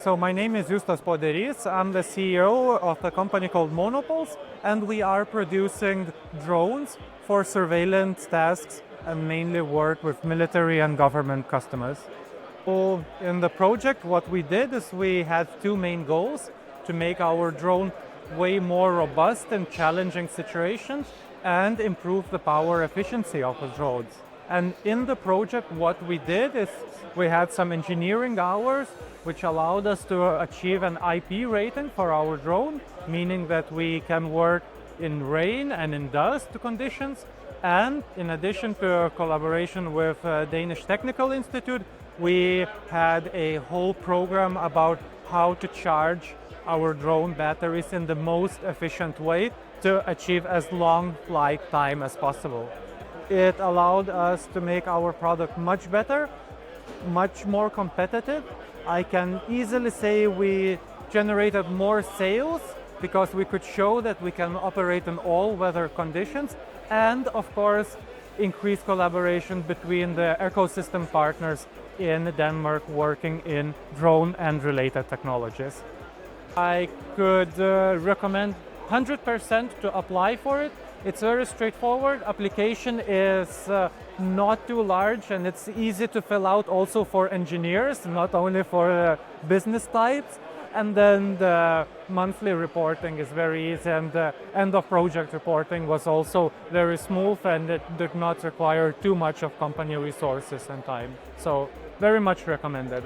So my name is Justas Poderys. I'm the CEO of a company called Monopulse, and we are producing drones for surveillance tasks and mainly work with military and government customers. So in the project, what we did is we had two main goals: to make our drone way more robust in challenging situations and improve the power efficiency of the drones. And in the project, what we did is we had some engineering hours which allowed us to achieve an IP rating for our drone, meaning that we can work in rain and in dust conditions. And in addition to a collaboration with Danish Technical Institute, we had a whole program about how to charge our drone batteries in the most efficient way to achieve as long flight time as possible. It allowed us to make our product much better, much more competitive. I can easily say we generated more sales because we could show that we can operate in all weather conditions, and of course increase collaboration between the ecosystem partners in Denmark working in drone and related technologies. I could recommend 100% to apply for it. It's very straightforward. Application is not too large, and it's easy to fill out also for engineers, not only for business types. And then the monthly reporting is very easy, and the end of project reporting was also very smooth, and it did not require too much of company resources and time. So very much recommended.